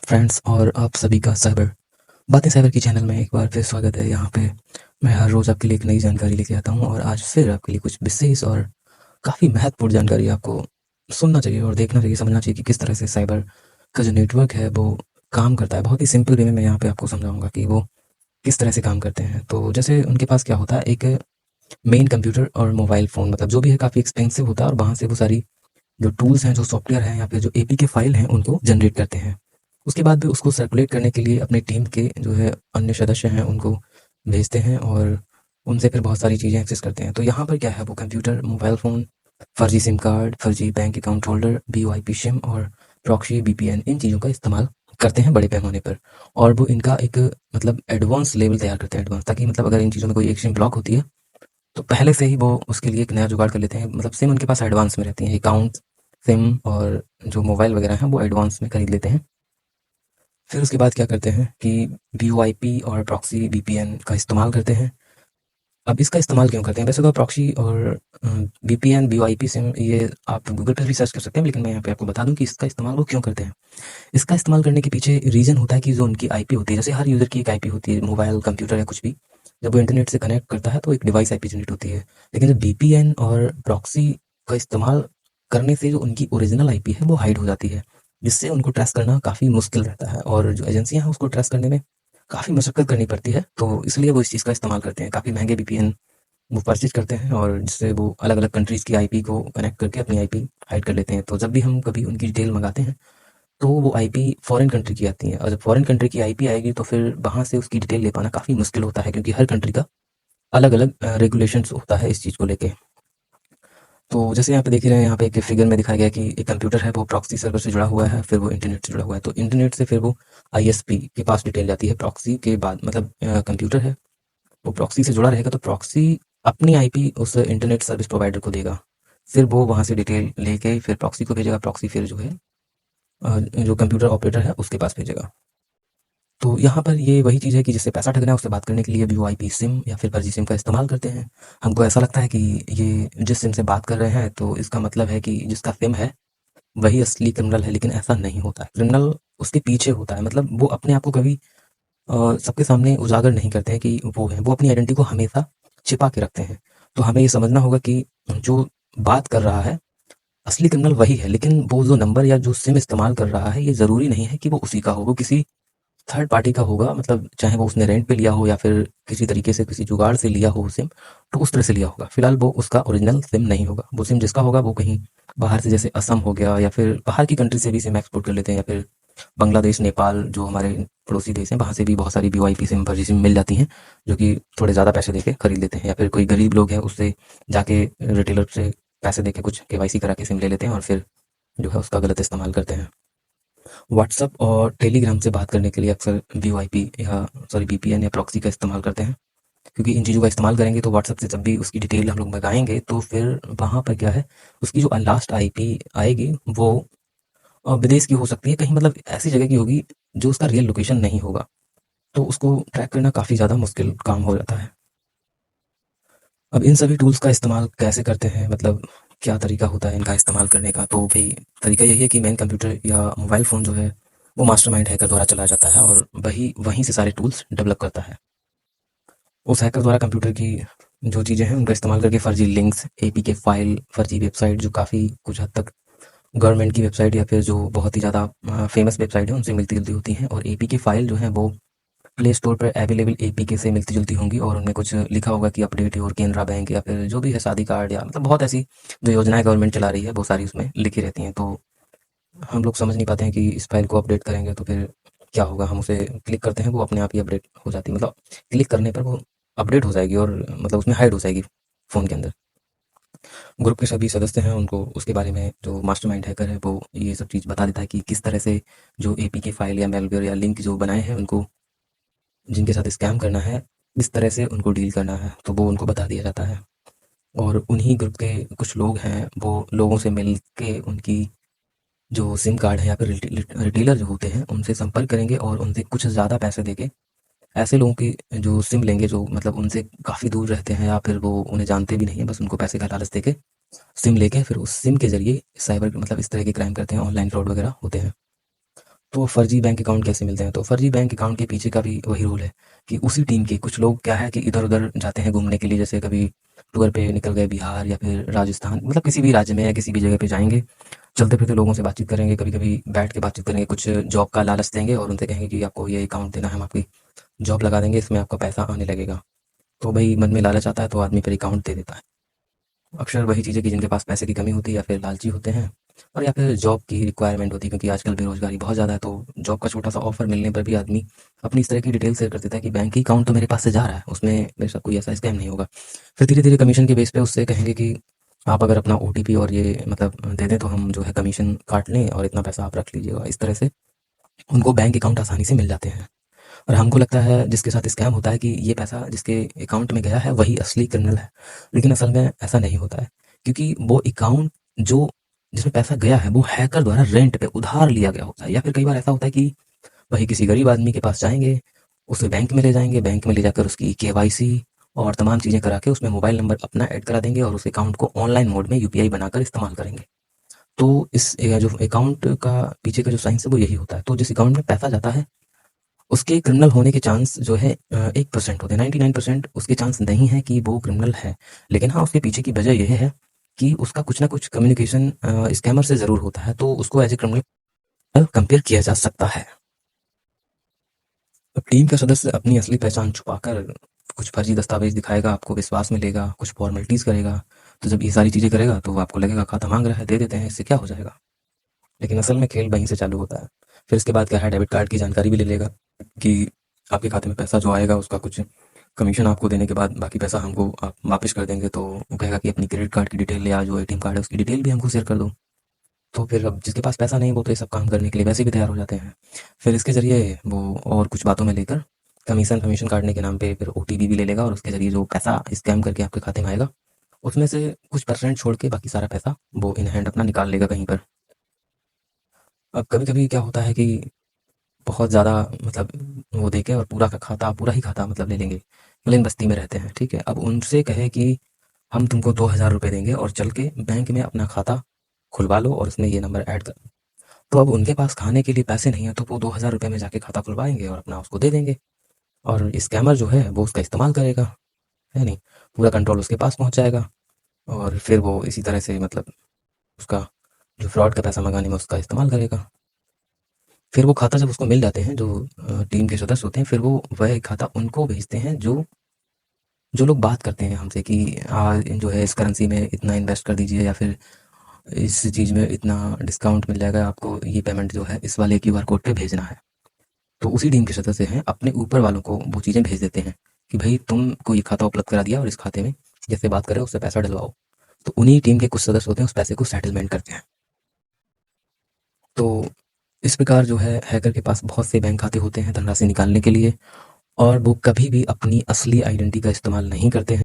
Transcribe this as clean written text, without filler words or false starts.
Friends और आप सभी का साइबर बातें साइबर की चैनल में एक बार फिर स्वागत है। यहाँ पे मैं हर रोज़ आपके लिए एक नई जानकारी लेके आता हूँ और आज फिर आपके लिए कुछ विशेष और काफ़ी महत्वपूर्ण जानकारी आपको सुनना चाहिए और देखना चाहिए, समझना चाहिए कि किस तरह से साइबर का जो नेटवर्क है वो काम करता है। बहुत ही सिंपल वे में मैं यहाँ पे आपको समझाऊंगा कि वो किस तरह से काम करते हैं। तो जैसे उनके पास क्या होता है, एक मेन कंप्यूटर और मोबाइल फ़ोन मतलब जो भी है काफ़ी एक्सपेंसिव होता है और वहाँ से वो सारी जो टूल्स हैं, जो सॉफ्टवेयर हैं या फिर जो एपीके फाइल हैं उनको जनरेट करते हैं। उसके बाद भी उसको सर्कुलेट करने के लिए अपनी टीम के जो है अन्य सदस्य हैं उनको भेजते हैं और उनसे फिर बहुत सारी चीज़ें एक्सेस करते हैं। तो यहाँ पर क्या है, वो कंप्यूटर, मोबाइल फ़ोन, फर्जी सिम कार्ड, फर्जी बैंक अकाउंट होल्डर, बीओआईपी सिम और प्रॉक्सी वीपीएन इन चीज़ों का इस्तेमाल करते हैं बड़े पैमाने पर। और वो इनका एक मतलब एडवांस लेवल तैयार करते हैं, एडवांस, ताकि मतलब अगर इन चीज़ों में कोई एक सिम ब्लॉक होती है तो पहले से ही वो उसके लिए एक नया जुगाड़ कर लेते हैं। मतलब सिम उनके पास एडवांस में रहती हैं, अकाउंट, सिम और जो मोबाइल वगैरह हैं वो एडवांस में खरीद लेते हैं। फिर उसके बाद क्या करते हैं कि वीओआईपी और प्रॉक्सी वीपीएन का इस्तेमाल करते हैं। अब इसका इस्तेमाल क्यों करते हैं? वैसे तो प्रॉक्सी और वीपीएन, वीओआईपी सिम ये आप गूगल पर भी सर्च कर सकते हैं, लेकिन मैं यहाँ पे आपको बता दूं कि इसका इस्तेमाल वो क्यों करते हैं। इसका इस्तेमाल करने के पीछे रीज़न होता है कि जो उनकी आईपी होती है, जैसे हर यूज़र की एक आईपी होती है, मोबाइल, कंप्यूटर या कुछ भी, जब वो इंटरनेट से कनेक्ट करता है तो एक डिवाइस आईपी जनरेट होती है। लेकिन जब वीपीएन और प्रॉक्सी का इस्तेमाल करने से जो उनकी ओरिजिनल आईपी है वो हाइड हो जाती है, जिससे उनको ट्रेस करना काफ़ी मुश्किल रहता है और जो एजेंसियाँ हैं उसको ट्रेस करने में काफ़ी मशक्कत करनी पड़ती है। तो इसलिए वो इस चीज़ का इस्तेमाल करते हैं, काफ़ी महंगे वीपीएन वो परचेज़ करते हैं और जिससे वो अलग-अलग कंट्रीज़ की आईपी को कनेक्ट करके अपनी आईपी हाइड कर लेते हैं। तो जब भी हम कभी उनकी डिटेल मंगाते हैं तो वो आईपी फॉरेन कंट्री की आती है और जब फॉरेन कंट्री की आईपी आएगी तो फिर वहाँ से उसकी डिटेल ले पाना काफ़ी मुश्किल होता है, क्योंकि हर कंट्री का अलग-अलग रेगुलेशंस होता है इस चीज़ को लेके। तो जैसे यहाँ पे देख ही रहे हैं, यहाँ पे एक फिगर में दिखाया गया है कि एक कंप्यूटर है वो प्रॉक्सी सर्वर से जुड़ा हुआ है, फिर वो इंटरनेट से जुड़ा हुआ है। तो इंटरनेट से फिर वो आईएसपी के पास डिटेल जाती है प्रॉक्सी के बाद, मतलब कंप्यूटर है वो प्रॉक्सी से जुड़ा रहेगा तो प्रॉक्सी अपनी आईपी उस इंटरनेट सर्विस प्रोवाइडर को देगा। फिर वो वहाँ से डिटेल लेके फिर प्रॉक्सी को भेजेगा, प्रॉक्सी फिर जो है जो कंप्यूटर ऑपरेटर है उसके पास भेजेगा। तो यहाँ पर ये वही चीज़ है कि जिससे पैसा ठगना है उससे बात करने के लिए वीओआईपी सिम या फिर फर्जी सिम का इस्तेमाल करते हैं। हमको ऐसा लगता है कि ये जिस सिम से बात कर रहे हैं तो इसका मतलब है कि जिसका सिम है वही असली क्रिमिनल है, लेकिन ऐसा नहीं होता है। क्रिमिनल उसके पीछे होता है, मतलब वो अपने आप को कभी सबके सामने उजागर नहीं करते हैं कि वो हैं, वो अपनी आइडेंटिटी को हमेशा छिपा के रखते हैं। तो हमें ये समझना होगा कि जो बात कर रहा है असली क्रिमिनल वही है, लेकिन वो जो नंबर या जो सिम इस्तेमाल कर रहा है ये ज़रूरी नहीं है कि वो उसी का हो, वो किसी थर्ड पार्टी का होगा। मतलब चाहे वो उसने रेंट पे लिया हो या फिर किसी तरीके से किसी जुगाड़ से लिया हो सिम, तो उस तरह से लिया होगा। फिलहाल वो उसका ओरिजिनल सिम नहीं होगा। वो सिम जिसका होगा वो कहीं बाहर से, जैसे असम हो गया या फिर बाहर की कंट्री से भी सिम एक्सपोर्ट कर लेते हैं, या फिर बांग्लादेश, नेपाल जो हमारे पड़ोसी देश हैं वहाँ से भी बहुत सारी वीओआईपी सिम, फर्जी सिम मिल जाती हैं, जो कि थोड़े ज़्यादा पैसे देके खरीद लेते हैं। या फिर कोई गरीब लोग हैं उससे जाके रिटेलर से पैसे देके कुछ केवाईसी करा के सिम ले लेते हैं और फिर जो है उसका गलत इस्तेमाल करते हैं। व्हाट्सएप और टेलीग्राम से बात करने के लिए अक्सर वीओआईपी या सॉरी वीपीएन या प्रॉक्सी का इस्तेमाल करते हैं, क्योंकि इन चीज़ों का इस्तेमाल करेंगे तो व्हाट्सएप से जब भी उसकी डिटेल हम लोग मंगाएंगे तो फिर वहाँ पर क्या है, उसकी जो लास्ट आईपी आएगी वो विदेश की हो सकती है, कहीं मतलब ऐसी जगह की होगी जो उसका रियल लोकेशन नहीं होगा। तो उसको ट्रैक करना काफ़ी ज़्यादा मुश्किल काम हो जाता है। अब इन सभी टूल्स का इस्तेमाल कैसे करते हैं, मतलब क्या तरीका होता है इनका इस्तेमाल करने का? तो भई तरीका यही है कि मेन कंप्यूटर या मोबाइल फ़ोन जो है वो मास्टरमाइंड हैकर द्वारा चलाया जाता है और वही वहीं से सारे टूल्स डेवलप करता है। उस हैकर द्वारा कंप्यूटर की जो चीज़ें हैं उनका इस्तेमाल करके फर्जी लिंक्स, एपीके फाइल, फर्जी वेबसाइट जो काफ़ी कुछ हद तक गवर्नमेंट की वेबसाइट या फिर जो बहुत ही ज़्यादा फेमस वेबसाइट है उनसे मिलती-जुलती होती हैं, और एपीके फाइल जो हैं वो प्ले स्टोर पर अवेलेबल एपीके से मिलती-जुलती होंगी और उनमें कुछ लिखा होगा कि अपडेट योर केनरा बैंक या फिर जो भी है शादी कार्ड, या मतलब बहुत ऐसी जो योजनाएँ गवर्नमेंट चला रही है वो सारी उसमें लिखी रहती हैं। तो हम लोग समझ नहीं पाते हैं कि इस फाइल को अपडेट करेंगे तो फिर क्या होगा? हम उसे क्लिक करते हैं वो अपने आप ही अपडेट हो जाती है, मतलब क्लिक करने पर वो अपडेट हो जाएगी और मतलब उसमें हाइड हो जाएगी फ़ोन के अंदर। ग्रुप के सभी सदस्य हैं उनको उसके बारे में, जो मास्टरमाइंड हैकर है वो ये सब चीज़ बता देता है कि किस तरह से जो एपीके फाइल या मैलवेयर या लिंक जो बनाए हैं उनको, जिनके साथ स्कैम करना है, किस तरह से उनको डील करना है, तो वो उनको बता दिया जाता है। और उन्हीं ग्रुप के कुछ लोग हैं, वो लोगों से मिल के उनकी जो सिम कार्ड है या फिर रिटेलर जो होते हैं, उनसे संपर्क करेंगे और उनसे कुछ ज़्यादा पैसे देके ऐसे लोगों की जो सिम लेंगे जो मतलब उनसे काफ़ी दूर रहते हैं या फिर वो उन्हें जानते भी नहीं हैं, बस उनको पैसे का लालच देके सिम लेके फिर उस सिम के ज़रिए साइबर मतलब इस तरह के क्राइम करते हैं, ऑनलाइन फ्रॉड वगैरह होते हैं। तो फर्जी बैंक अकाउंट कैसे मिलते हैं? तो फर्जी बैंक अकाउंट के पीछे का भी वही रोल है कि उसी टीम के कुछ लोग क्या है कि इधर-उधर जाते हैं घूमने के लिए, जैसे कभी टूर पे निकल गए बिहार या फिर राजस्थान, मतलब किसी भी राज्य में या किसी भी जगह पे जाएँगे, चलते-फिरते लोगों से बातचीत करेंगे, कभी-कभी बैठ के बातचीत करेंगे, कुछ जॉब का लालच देंगे और उनसे कहेंगे कि आपको ये अकाउंट देना है, हम आपकी जॉब लगा देंगे, इसमें आपका पैसा आने लगेगा। तो भई मन में लालच आता है तो आदमी फिर अकाउंट दे देता है। अक्सर वही चीज़ें कि जिनके पास पैसे की कमी होती है या फिर लालची होते हैं और या फिर जॉब की रिक्वायरमेंट होती है, क्योंकि आजकल बेरोज़गारी बहुत ज़्यादा है, तो जॉब का छोटा-सा ऑफ़र मिलने पर भी आदमी अपनी इस तरह की डिटेल शेयर कर देता है कि बैंक की अकाउंट तो मेरे पास से जा रहा है, उसमें मेरे साथ कोई ऐसा स्कैम नहीं होगा। फिर धीरे-धीरे कमीशन के बेस पे उससे कहेंगे कि आप अगर अपना ओटीपी और ये मतलब दे दें तो हम जो है कमीशन काट लें और इतना पैसा आप रख लीजिएगा। इस तरह से उनको बैंक अकाउंट आसानी से मिल जाते हैं। और हमको लगता है जिसके साथ स्कैम होता है कि ये पैसा जिसके अकाउंट में गया है वही असली क्रिमिनल है। लेकिन असल में ऐसा नहीं होता है, क्योंकि वो अकाउंट जो जिसमें पैसा गया है वो हैकर द्वारा रेंट पे उधार लिया गया होता है, या फिर कई बार ऐसा होता है कि वही किसी गरीब आदमी के पास जाएँगे, उसे बैंक में ले जाएँगे, बैंक में ले जाकर उसकी केवाईसी और तमाम चीज़ें करा के उसमें मोबाइल नंबर अपना ऐड करा देंगे और उस अकाउंट को ऑनलाइन मोड में यूपीआई बनाकर इस्तेमाल करेंगे। तो इस जो अकाउंट का पीछे का जो साइंस है वो यही होता है। तो जिस अकाउंट में पैसा जाता है उसके क्रिमिनल होने के चांस जो है 1% होते हैं, 99% उसके चांस नहीं है कि वो क्रिमिनल है। लेकिन हाँ, उसके पीछे की वजह ये है कि उसका कुछ ना कुछ कम्युनिकेशन स्कैमर से ज़रूर होता है, तो उसको एज़ ए क्रिमिनल कंपेयर किया जा सकता है। अब टीम का सदस्य अपनी असली पहचान छुपाकर कुछ फर्जी दस्तावेज़ दिखाएगा, आपको विश्वास में लेगा, कुछ फॉर्मेलिटीज़ करेगा। तो जब ये सारी चीज़ें करेगा तो आपको लगेगा खाता माँग रहा है, दे देते हैं, इससे क्या हो जाएगा? लेकिन असल में खेल वहीं से चालू होता है। फिर इसके बाद क्या है, डेबिट कार्ड की जानकारी भी ले लेगा कि आपके खाते में पैसा जो आएगा उसका कुछ कमीशन आपको देने के बाद बाकी पैसा हमको आप वापस कर देंगे। तो वो कहेगा कि अपनी क्रेडिट कार्ड की डिटेल या जो एटीएम कार्ड है उसकी डिटेल भी हमको शेयर कर दो। तो फिर अब जिसके पास पैसा नहीं वो तो ये सब काम करने के लिए वैसे भी तैयार हो जाते हैं। फिर इसके ज़रिए वो और कुछ बातों में लेकर कमीशन काटने के नाम पे फिर ओटीपी भी ले लेगा और उसके ज़रिए जो पैसा स्कैम करके आपके खाते में आएगा उसमें से कुछ परसेंट छोड़ के बाकी सारा पैसा वो इन हैंड अपना निकाल लेगा कहीं पर। अब कभी-कभी क्या होता है कि बहुत ज़्यादा मतलब वो देके और पूरा ही खाता मतलब ले लेंगे। प्लेन बस्ती में रहते हैं, ठीक है? अब उनसे कहें कि हम तुमको 2000 रुपए देंगे और चल के बैंक में अपना खाता खुलवा लो और उसमें ये नंबर ऐड कर। तो अब उनके पास खाने के लिए पैसे नहीं है तो वो 2000 रुपए में जाके खाता खुलवाएँगे और अपना उसको दे देंगे और स्कैमर जो है वो उसका इस्तेमाल करेगा, है नहीं? पूरा कंट्रोल उसके पास पहुँच जाएगा और फिर वो इसी तरह से मतलब उसका जो फ्रॉड का पैसा मँगाने में उसका इस्तेमाल करेगा। फिर वो खाता जब उसको मिल जाते हैं जो टीम के सदस्य होते हैं, फिर वो वह खाता उनको भेजते हैं जो जो लोग बात करते हैं हमसे कि जो है इस करेंसी में इतना इन्वेस्ट कर दीजिए या फिर इस चीज़ में इतना डिस्काउंट मिल जाएगा आपको, ये पेमेंट जो है इस वाले क्यूआर कोड पे भेजना है। तो उसी टीम के सदस्य हैं अपने ऊपर वालों को वो चीज़ें भेज देते हैं कि भई तुमको ये खाता उपलब्ध करा दिया और इस खाते में जिससे बात कर रहे हो उससे पैसा डलवाओ। तो उन्हीं टीम के कुछ सदस्य होते हैं उस पैसे को सेटलमेंट करते हैं। तो इस प्रकार जो है हैकर के पास बहुत से बैंक खाते होते हैं धनराशि निकालने के लिए और वो कभी भी अपनी असली आइडेंटिटी का इस्तेमाल नहीं करते हैं।